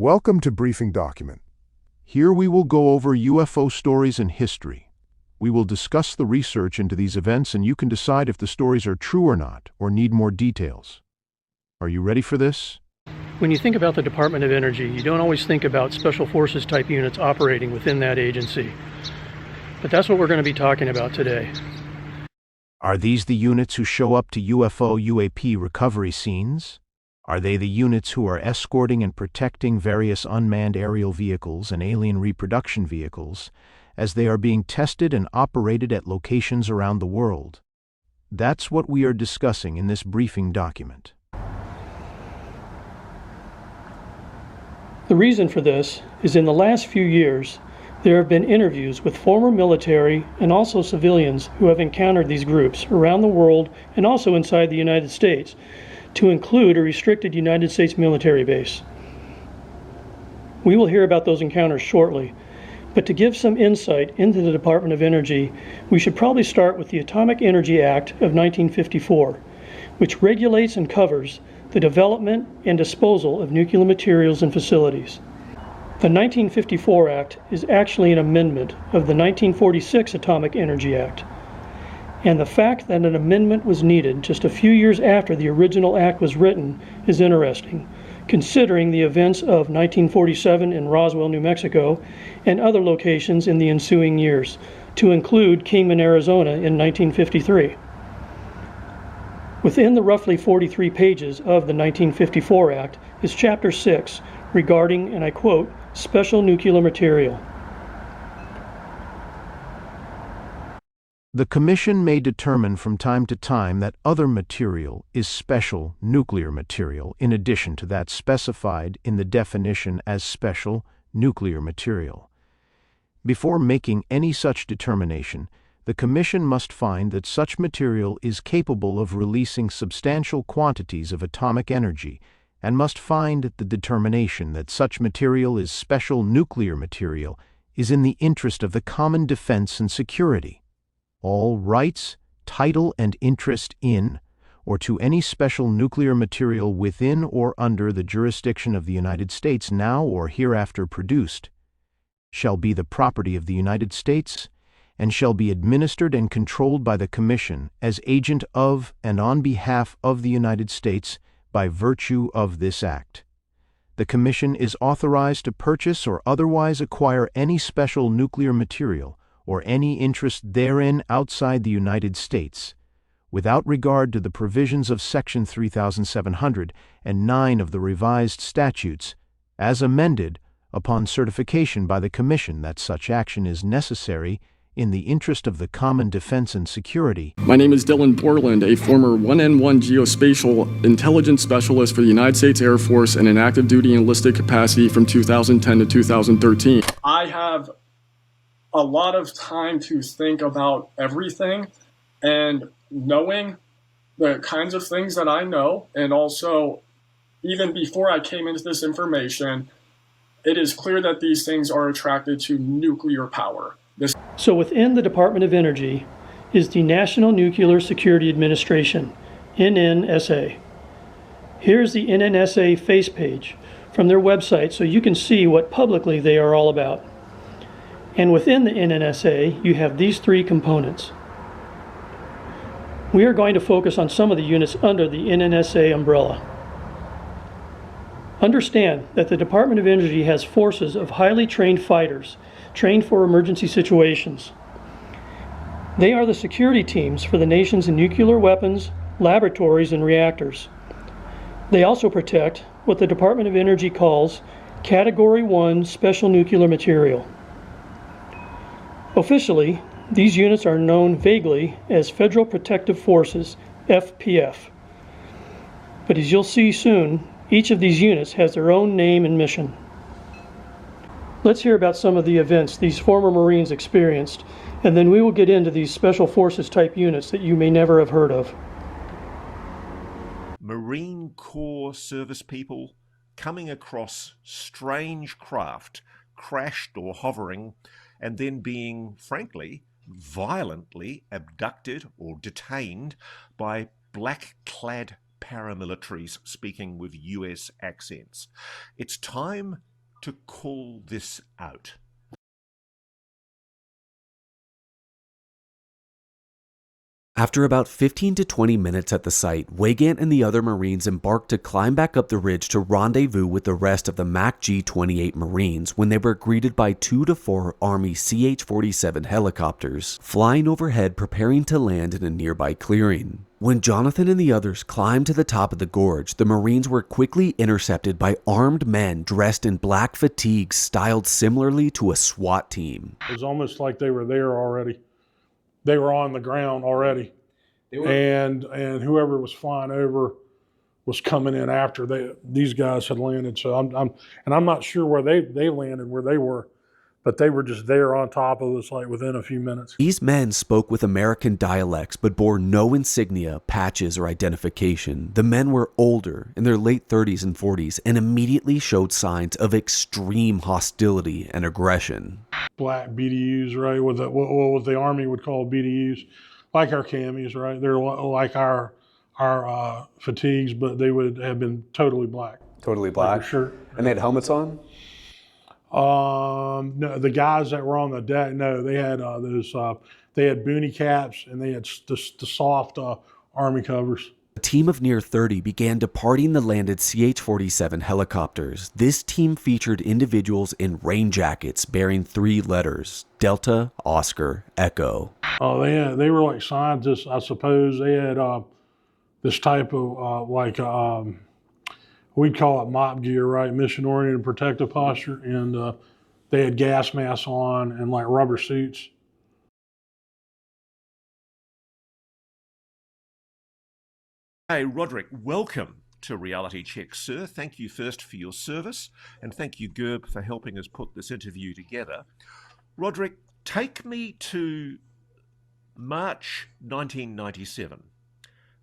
Welcome to Briefing Document. Here we will go over UFO stories and history. We will discuss the research into these events and you can decide if the stories are true or not, or need more details. Are you ready for this? When you think about the Department of Energy, you don't always think about Special Forces type units operating within that agency. But that's what we're going to be talking about today. Are these the units who show up to UFO UAP recovery scenes? Are they the units who are escorting and protecting various unmanned aerial vehicles and alien reproduction vehicles as they are being tested and operated at locations around the world? That's what we are discussing in this briefing document. The reason for this is in the last few years, there have been interviews with former military and also civilians who have encountered these groups around the world and also inside the United States, to include a restricted United States military base. We will hear about those encounters shortly, but to give some insight into the Department of Energy, we should probably start with the Atomic Energy Act of 1954, which regulates and covers the development and disposal of nuclear materials and facilities. The 1954 Act is actually an amendment of the 1946 Atomic Energy Act. And the fact that an amendment was needed just a few years after the original act was written is interesting, considering the events of 1947 in Roswell, New Mexico, and other locations in the ensuing years, to include Kingman, Arizona in 1953. Within the roughly 43 pages of the 1954 Act is Chapter 6 regarding, and I quote, special nuclear material. The Commission may determine from time to time that other material is special nuclear material in addition to that specified in the definition as special nuclear material. Before making any such determination, the Commission must find that such material is capable of releasing substantial quantities of atomic energy and must find the determination that such material is special nuclear material is in the interest of the common defense and security. All rights, title, and interest in, or to any special nuclear material within or under the jurisdiction of the United States now or hereafter produced, shall be the property of the United States, and shall be administered and controlled by the Commission as agent of and on behalf of the United States by virtue of this Act. The Commission is authorized to purchase or otherwise acquire any special nuclear material or any interest therein outside the United States, without regard to the provisions of Section 3709 of the revised statutes, as amended, upon certification by the Commission that such action is necessary in the interest of the common defense and security. My name is Dylan Borland, a former 1N1 geospatial intelligence specialist for the United States Air Force in an active duty enlisted capacity from 2010 to 2013. I have a lot of time to think about everything, and knowing the kinds of things that I know, and also even before I came into this information, it is clear that these things are attracted to nuclear power. So within the Department of Energy is the National Nuclear Security Administration, NNSA. Here's the NNSA face page from their website so you can see what publicly they are all about. And within the NNSA, you have these three components. We are going to focus on some of the units under the NNSA umbrella. Understand that the Department of Energy has forces of highly trained fighters, trained for emergency situations. They are the security teams for the nation's nuclear weapons, laboratories, and reactors. They also protect what the Department of Energy calls Category 1 special nuclear material. Officially, these units are known vaguely as Federal Protective Forces, FPF. But as you'll see soon, each of these units has their own name and mission. Let's hear about some of the events these former Marines experienced, and then we will get into these Special Forces type units that you may never have heard of. Marine Corps service people coming across strange craft, crashed or hovering, and then being, frankly, violently abducted or detained by black-clad paramilitaries speaking with US accents. It's time to call this out? After about 15 to 20 minutes at the site, Weygandt and the other Marines embarked to climb back up the ridge to rendezvous with the rest of the MAC G-28 Marines when they were greeted by 2 to 4 Army CH-47 helicopters flying overhead preparing to land in a nearby clearing. When Jonathan and the others climbed to the top of the gorge, the Marines were quickly intercepted by armed men dressed in black fatigues styled similarly to a SWAT team. It was almost like they were there already. They were on the ground already, and whoever was flying over was coming in after these guys had landed. So I'm not sure where they landed, where they were, but they were just there on top of us like within a few minutes. These men spoke with American dialects but bore no insignia, patches, or identification. The men were older, in their late 30s and 40s, and immediately showed signs of extreme hostility and aggression. Black BDUs, right? What the Army would call BDUs, like our camis, right? They're like our fatigues, but they would have been totally black. Totally black? Like sure. And they had helmets on? No, the guys that were on the deck, no, they had they had boonie caps and they had the soft Army covers. A team of near 30 began departing the landed CH-47 helicopters. This team featured individuals in rain jackets bearing 3 letters: Delta, Oscar, Echo. Oh, they were like scientists, I suppose. They had this type of we'd call it MOP gear, right? Mission-oriented protective posture, and they had gas masks on and like rubber suits. Hey, Roderick, welcome to Reality Check, sir. Thank you first for your service, and thank you, GERB, for helping us put this interview together. Roderick, take me to March 1997.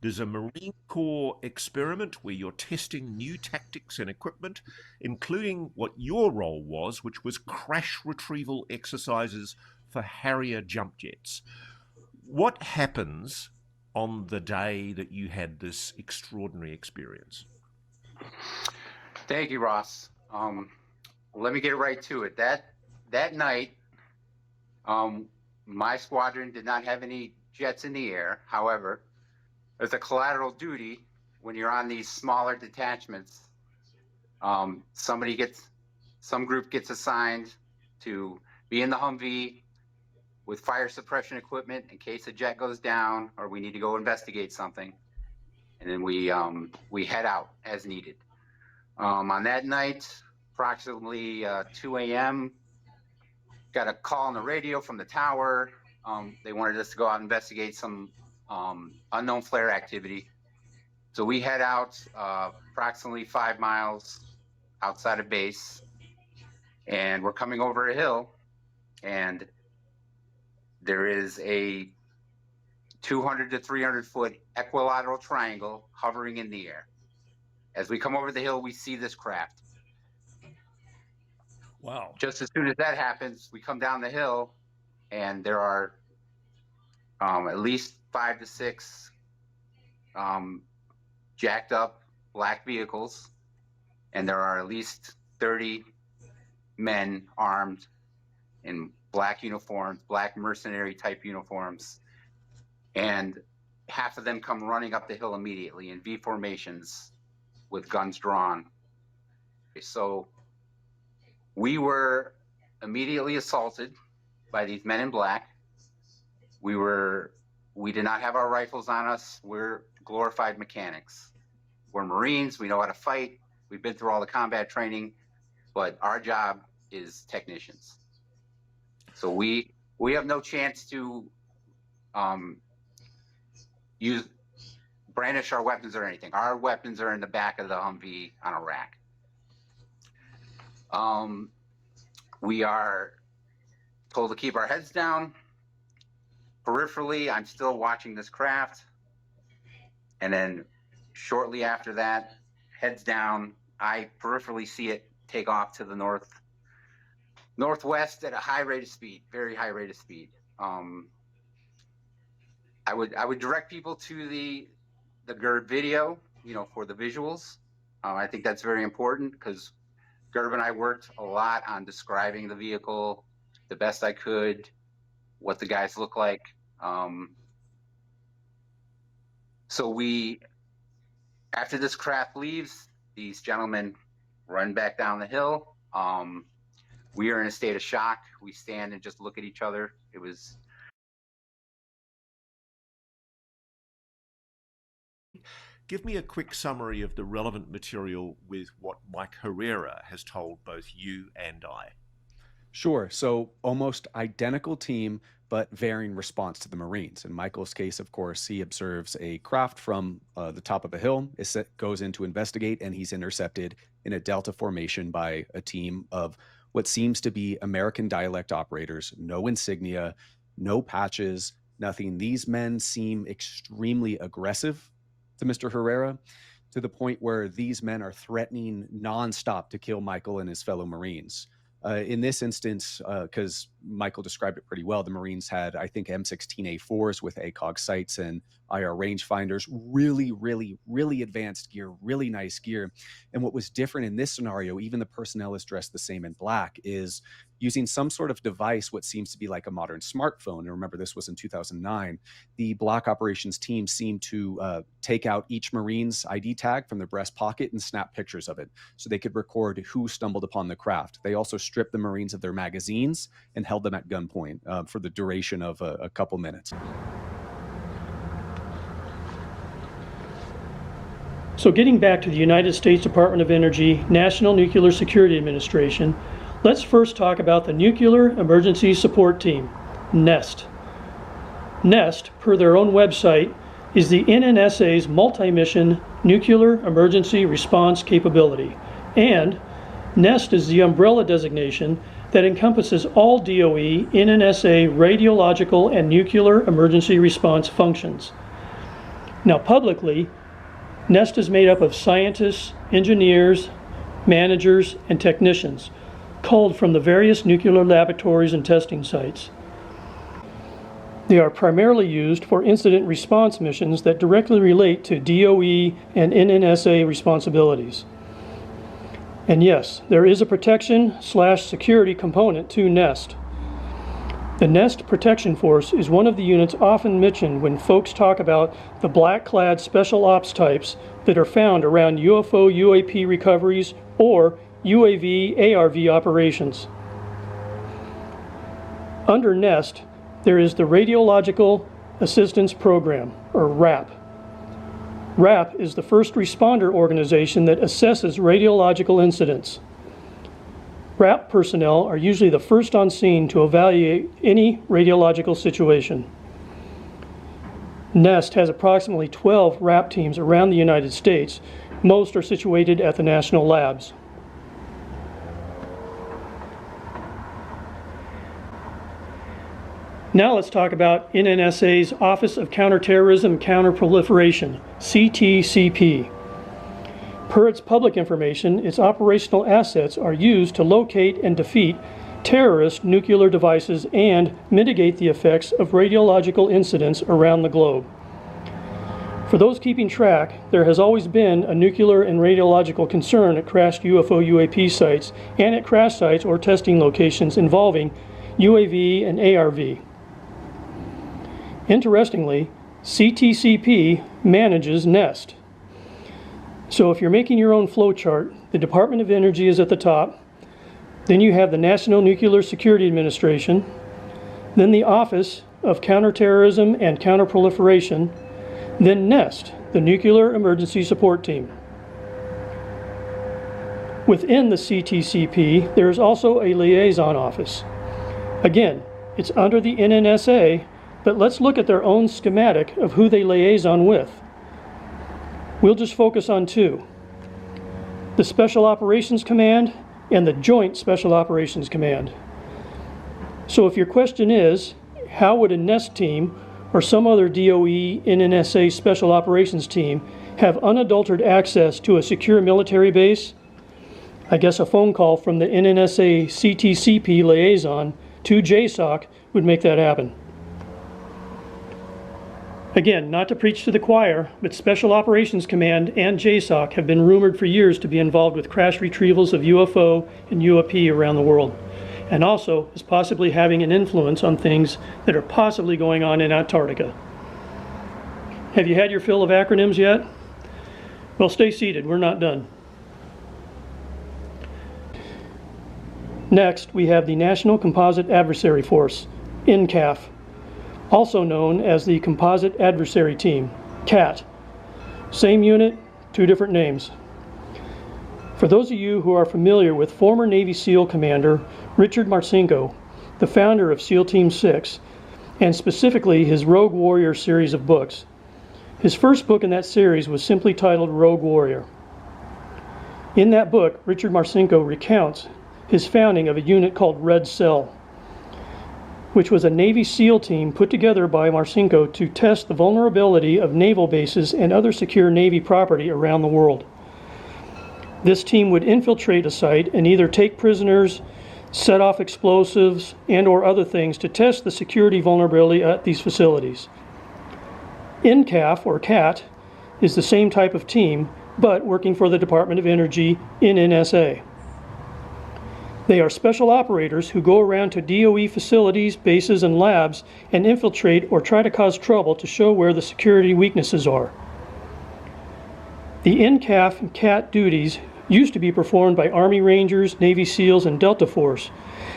There's a Marine Corps experiment where you're testing new tactics and equipment, including what your role was, which was crash retrieval exercises for Harrier jump jets. What happens on the day that you had this extraordinary experience? Thank you, Ross. Let me get right to it. That night, my squadron did not have any jets in the air. However, as a collateral duty, when you're on these smaller detachments, some group gets assigned to be in the Humvee with fire suppression equipment in case a jet goes down or we need to go investigate something. And then we head out as needed. On that night, approximately 2 a.m., got a call on the radio from the tower. They wanted us to go out and investigate some unknown flare activity. So we head out approximately 5 miles outside of base, and we're coming over a hill, and there is a 200 to 300 foot equilateral triangle hovering in the air. As we come over the hill, we see this craft. Wow. Just as soon as that happens, we come down the hill, and there are at least 5 to 6 jacked up black vehicles, and there are at least 30 men armed in black uniforms, black mercenary type uniforms, and half of them come running up the hill immediately in V formations with guns drawn. So we were immediately assaulted by these men in black. We did not have our rifles on us. We're glorified mechanics. We're Marines. We know how to fight. We've been through all the combat training, but our job is technicians. So we have no chance to brandish our weapons or anything. Our weapons are in the back of the Humvee on a rack. We are told to keep our heads down. Peripherally, I'm still watching this craft. And then shortly after that, heads down, I peripherally see it take off to the northwest at a high rate of speed, very high rate of speed. I would direct people to the GERB video, for the visuals. I think that's very important because Gerb and I worked a lot on describing the vehicle the best I could, what the guys look like. So after this craft leaves, these gentlemen run back down the hill. We are in a state of shock. We stand and just look at each other. It was. Give me a quick summary of the relevant material with what Mike Herrera has told both you and I. Sure. So almost identical team, but varying response to the Marines. In Michael's case, of course, he observes a craft from the top of a hill, goes in to investigate, and he's intercepted in a delta formation by a team of what seems to be American dialect operators, no insignia, no patches, nothing. These men seem extremely aggressive to Mr. Herrera, to the point where these men are threatening nonstop to kill Michael and his fellow Marines. In this instance, because Michael described it pretty well, the Marines had, I think, M16A4s with ACOG sights and IR rangefinders, really, really, really advanced gear, really nice gear. And what was different in this scenario, even the personnel is dressed the same in black, is using some sort of device, what seems to be like a modern smartphone. And remember, this was in 2009. The block operations team seemed to take out each Marine's ID tag from their breast pocket and snap pictures of it so they could record who stumbled upon the craft. They also stripped the Marines of their magazines and held them at gunpoint for the duration of a couple minutes. So getting back to the United States Department of Energy National Nuclear Security Administration, let's first talk about the Nuclear Emergency Support Team, NEST. NEST, per their own website, is the NNSA's multi-mission nuclear emergency response capability, and NEST is the umbrella designation that encompasses all DOE NNSA radiological and nuclear emergency response functions. Now publicly, NEST is made up of scientists, engineers, managers, and technicians, culled from the various nuclear laboratories and testing sites. They are primarily used for incident response missions that directly relate to DOE and NNSA responsibilities. And yes, there is a protection/security component to NEST. The NEST Protection Force is one of the units often mentioned when folks talk about the black-clad special ops types that are found around UFO UAP recoveries or UAV ARV operations. Under NEST, there is the Radiological Assistance Program, or RAP. RAP is the first responder organization that assesses radiological incidents. RAP personnel are usually the first on scene to evaluate any radiological situation. NEST has approximately 12 RAP teams around the United States. Most are situated at the national labs. Now let's talk about NNSA's Office of Counterterrorism and Counterproliferation, CTCP. Per its public information, its operational assets are used to locate and defeat terrorist nuclear devices and mitigate the effects of radiological incidents around the globe. For those keeping track, there has always been a nuclear and radiological concern at crashed UFO UAP sites and at crash sites or testing locations involving UAV and ARV. Interestingly, CTCP manages NEST. So if you're making your own flowchart, the Department of Energy is at the top, then you have the National Nuclear Security Administration, then the Office of Counterterrorism and Counterproliferation, then NEST, the Nuclear Emergency Support Team. Within the CTCP, there is also a liaison office. Again, it's under the NNSA, but let's look at their own schematic of who they liaison with. We'll just focus on two: the Special Operations Command and the Joint Special Operations Command. So if your question is, how would a NEST team or some other DOE NNSA Special Operations team have unadulterated access to a secure military base? I guess a phone call from the NNSA CTCP liaison to JSOC would make that happen. Again, not to preach to the choir, but Special Operations Command and JSOC have been rumored for years to be involved with crash retrievals of UFO and UAP around the world, and also as possibly having an influence on things that are possibly going on in Antarctica. Have you had your fill of acronyms yet? Well, stay seated, we're not done. Next, we have the National Composite Adversary Force, NCAF, also known as the Composite Adversary Team, CAT. Same unit, two different names. For those of you who are familiar with former Navy SEAL Commander Richard Marcinko, the founder of SEAL Team 6, and specifically his Rogue Warrior series of books. His first book in that series was simply titled Rogue Warrior. In that book, Richard Marcinko recounts his founding of a unit called Red Cell, which was a Navy SEAL team put together by Marcinko to test the vulnerability of naval bases and other secure Navy property around the world. This team would infiltrate a site and either take prisoners, set off explosives, and/or other things to test the security vulnerability at these facilities. NCAF, or CAT, is the same type of team, but working for the Department of Energy in NSA. They are special operators who go around to DOE facilities, bases, and labs and infiltrate or try to cause trouble to show where the security weaknesses are. The NCAF and CAT duties used to be performed by Army Rangers, Navy SEALs, and Delta Force,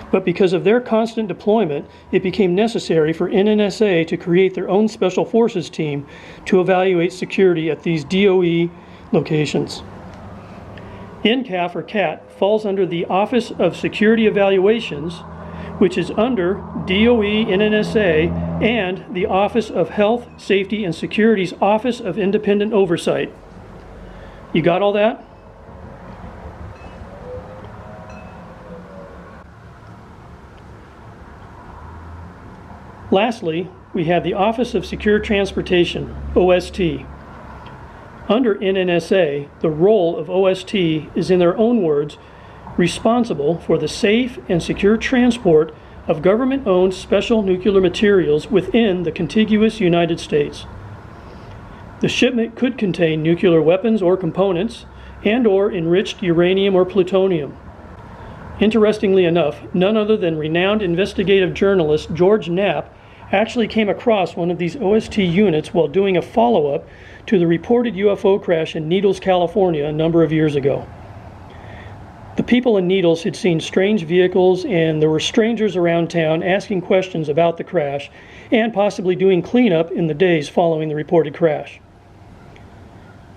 but because of their constant deployment, it became necessary for NNSA to create their own Special Forces team to evaluate security at these DOE locations. NCAF, or CAT, falls under the Office of Security Evaluations, which is under DOE, NNSA, and the Office of Health, Safety, and Security's Office of Independent Oversight. You got all that? Lastly, we have the Office of Secure Transportation, OST. Under NNSA, the role of OST is, in their own words, responsible for the safe and secure transport of government-owned special nuclear materials within the contiguous United States. The shipment could contain nuclear weapons or components and/or enriched uranium or plutonium. Interestingly enough, none other than renowned investigative journalist George Knapp actually came across one of these OST units while doing a follow-up to the reported UFO crash in Needles, California a number of years ago. The people in Needles had seen strange vehicles, and there were strangers around town asking questions about the crash and possibly doing cleanup in the days following the reported crash.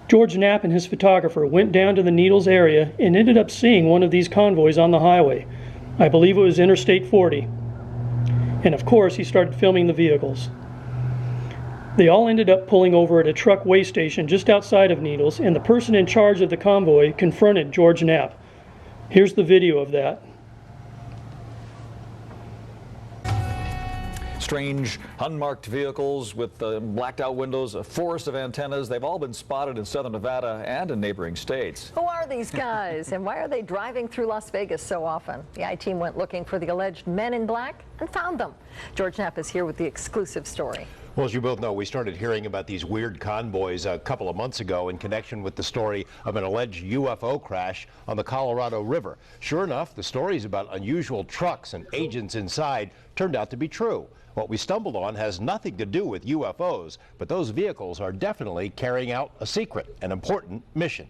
George Knapp and his photographer went down to the Needles area and ended up seeing one of these convoys on the highway. I believe it was Interstate 40. And of course, he started filming the vehicles. They all ended up pulling over at a truck weigh station just outside of Needles, and the person in charge of the convoy confronted George Knapp. Here's the video of that. Strange, unmarked vehicles with blacked out windows, a forest of antennas. They've all been spotted in southern Nevada and in neighboring states. Who are these guys, and why are they driving through Las Vegas so often? The I-Team went looking for the alleged men in black and found them. George Knapp is here with the exclusive story. Well, as you both know, we started hearing about these weird convoys a couple of months ago in connection with the story of an alleged UFO crash on the Colorado River. Sure enough, the stories about unusual trucks and agents inside turned out to be true. What we stumbled on has nothing to do with UFOs, but those vehicles are definitely carrying out a secret and important mission.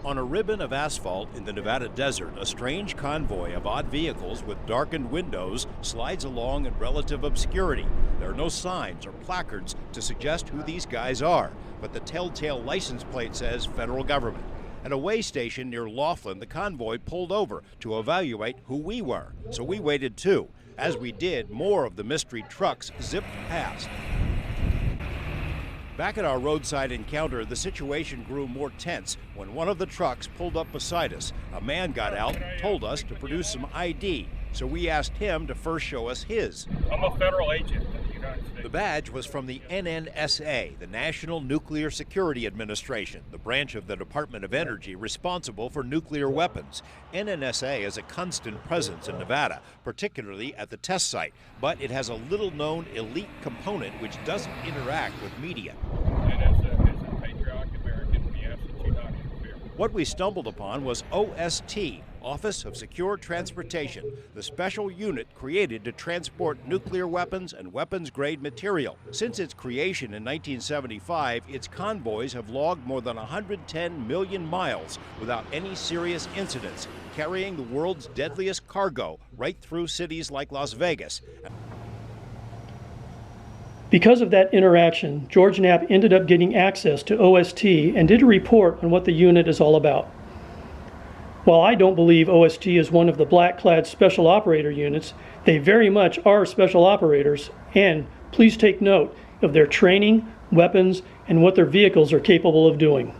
On a ribbon of asphalt in the Nevada desert, a strange convoy of odd vehicles with darkened windows slides along in relative obscurity. There are no signs or placards to suggest who these guys are, but the telltale license plate says federal government. At a weigh station near Laughlin, the convoy pulled over to evaluate who we were, so we waited too. As we did, more of the mystery trucks zipped past. Back at our roadside encounter, the situation grew more tense when one of the trucks pulled up beside us. A man got out and told us to produce some ID, so we asked him to first show us his. I'm a federal agent of the The badge was from the NNSA, the National Nuclear Security Administration, the branch of the Department of Energy responsible for nuclear weapons. NNSA is a constant presence in Nevada, particularly at the test site, but it has a little-known elite component which doesn't interact with media. What we stumbled upon was OST, Office of Secure Transportation, the special unit created to transport nuclear weapons and weapons-grade material. Since its creation in 1975, its convoys have logged more than 110 million miles without any serious incidents, carrying the world's deadliest cargo right through cities like Las Vegas. Because of that interaction, George Knapp ended up getting access to OST and did a report on what the unit is all about. While I don't believe OST is one of the black-clad special operator units, they very much are special operators, and please take note of their training, weapons, and what their vehicles are capable of doing.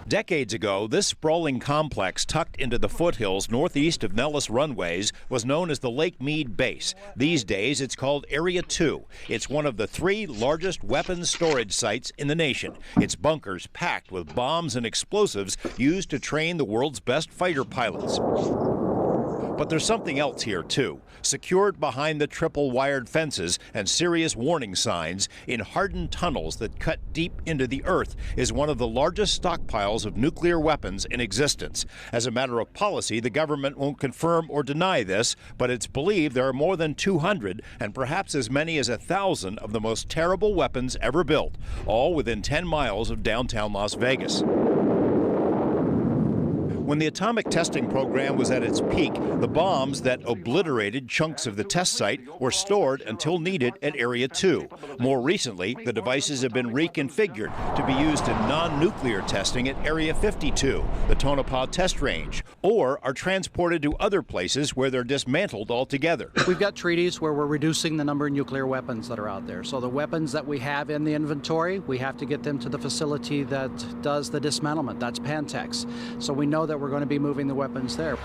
Decades ago, this sprawling complex tucked into the foothills northeast of Nellis Runways was known as the Lake Mead Base. These days, it's called Area 2. It's one of the 3 largest weapons storage sites in the nation. Its bunkers packed with bombs and explosives used to train the world's best fighter pilots. But there's something else here, too. Secured behind the triple-wired fences and serious warning signs in hardened tunnels that cut deep into the earth is one of the largest stockpiles of nuclear weapons in existence. As a matter of policy, the government won't confirm or deny this, but it's believed there are more than 200 and perhaps as many as 1,000 of the most terrible weapons ever built, all within 10 miles of downtown Las Vegas. When the atomic testing program was at its peak, the bombs that obliterated chunks of the test site were stored until needed at Area 2. More recently, the devices have been reconfigured to be used in non-nuclear testing at Area 52, the Tonopah test range, or are transported to other places where they're dismantled altogether. We've got treaties where we're reducing the number of nuclear weapons that are out there. So the weapons that we have in the inventory, we have to get them to the facility that does the dismantlement. That's Pantex. So we know that we're going to be moving the weapons there.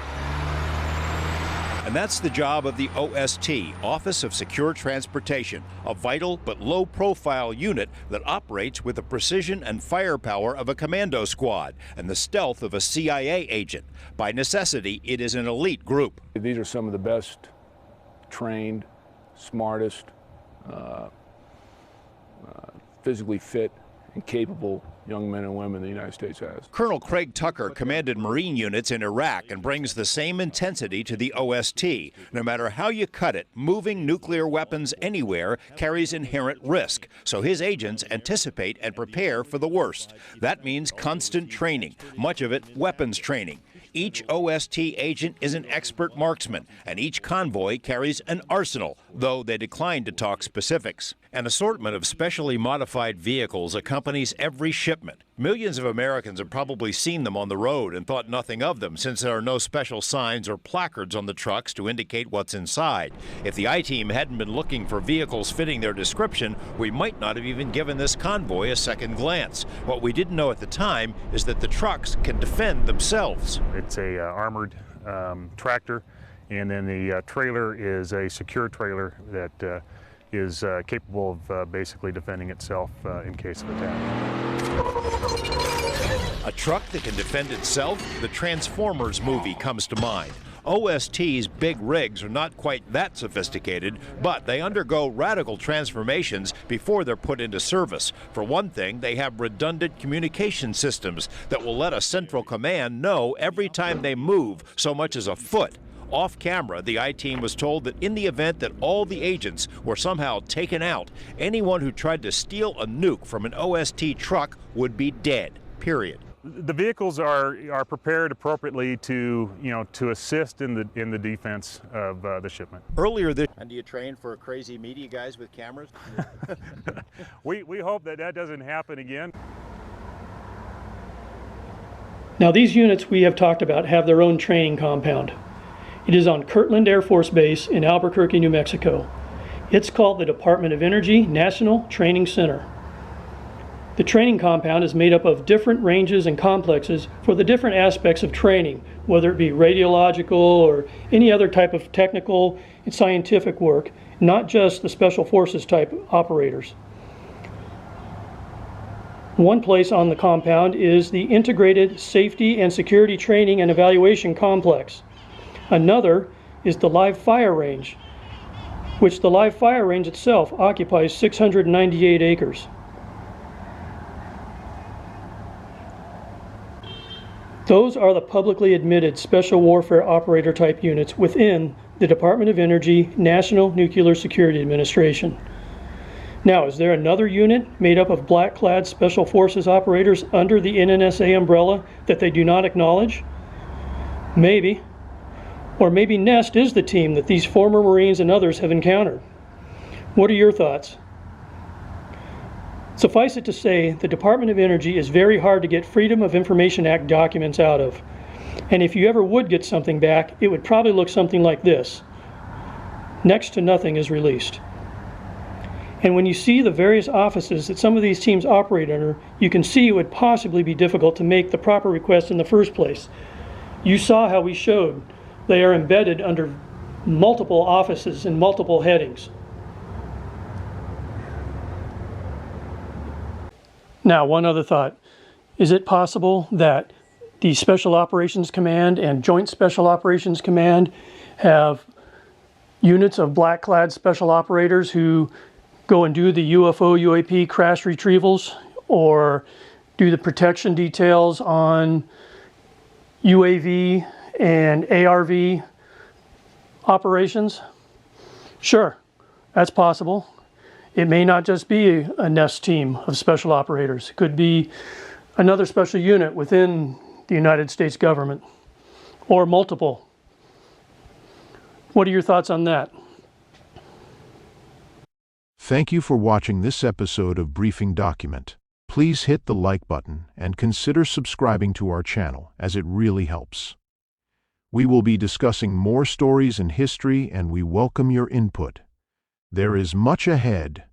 And that's the job of the OST, Office of Secure Transportation, a vital but low-profile unit that operates with the precision and firepower of a commando squad and the stealth of a CIA agent. By necessity, it is an elite group. These are some of the best trained, smartest, physically fit and capable young men and women the United States has. Colonel Craig Tucker commanded Marine units in Iraq and brings the same intensity to the OST. No matter how you cut it, moving nuclear weapons anywhere carries inherent risk, so his agents anticipate and prepare for the worst. That means constant training, much of it weapons training. Each OST agent is an expert marksman, and each convoy carries an arsenal, though they decline to talk specifics. An assortment of specially modified vehicles accompanies every shipment. Millions of Americans have probably seen them on the road and thought nothing of them, since there are no special signs or placards on the trucks to indicate what's inside. If the I-Team hadn't been looking for vehicles fitting their description, we might not have even given this convoy a second glance. What we didn't know at the time is that the trucks can defend themselves. It's a armored tractor, and then the trailer is a secure trailer that is capable of basically defending itself in case of attack. A truck that can defend itself? The Transformers movie comes to mind. OST's big rigs are not quite that sophisticated, but they undergo radical transformations before they're put into service. For one thing, they have redundant communication systems that will let a central command know every time they move so much as a foot. Off camera, the I-Team was told that in the event that all the agents were somehow taken out, anyone who tried to steal a nuke from an OST truck would be dead, period. The vehicles are prepared appropriately to assist in the defense of the shipment. Earlier this And do you train for crazy media guys with cameras? we hope that doesn't happen again. Now, these units we have talked about have their own training compound. It is on Kirtland Air Force Base in Albuquerque, New Mexico. It's called the Department of Energy National Training Center. The training compound is made up of different ranges and complexes for the different aspects of training, whether it be radiological or any other type of technical and scientific work, not just the Special Forces type operators. One place on the compound is the Integrated Safety and Security Training and Evaluation Complex. Another is the live fire range, which the live fire range itself occupies 698 acres. Those are the publicly admitted special warfare operator type units within the Department of Energy National Nuclear Security Administration. Now, is there another unit made up of black-clad Special Forces operators under the NNSA umbrella that they do not acknowledge? Maybe. Or maybe NEST is the team that these former Marines and others have encountered. What are your thoughts? Suffice it to say, the Department of Energy is very hard to get Freedom of Information Act documents out of. And if you ever would get something back, it would probably look something like this. Next to nothing is released. And when you see the various offices that some of these teams operate under, you can see it would possibly be difficult to make the proper request in the first place. You saw how we showed they are embedded under multiple offices and multiple headings. Now, one other thought. Is it possible that the Special Operations Command and Joint Special Operations Command have units of black-clad special operators who go and do the UFO, UAP crash retrievals, or do the protection details on UAV and ARV operations? Sure, that's possible. It may not just be a NEST team of special operators. It could be another special unit within the United States government, or multiple. What are your thoughts on that? Thank you for watching this episode of Briefing Document. Please hit the like button and consider subscribing to our channel, as it really helps. We will be discussing more stories in history, and we welcome your input. There is much ahead.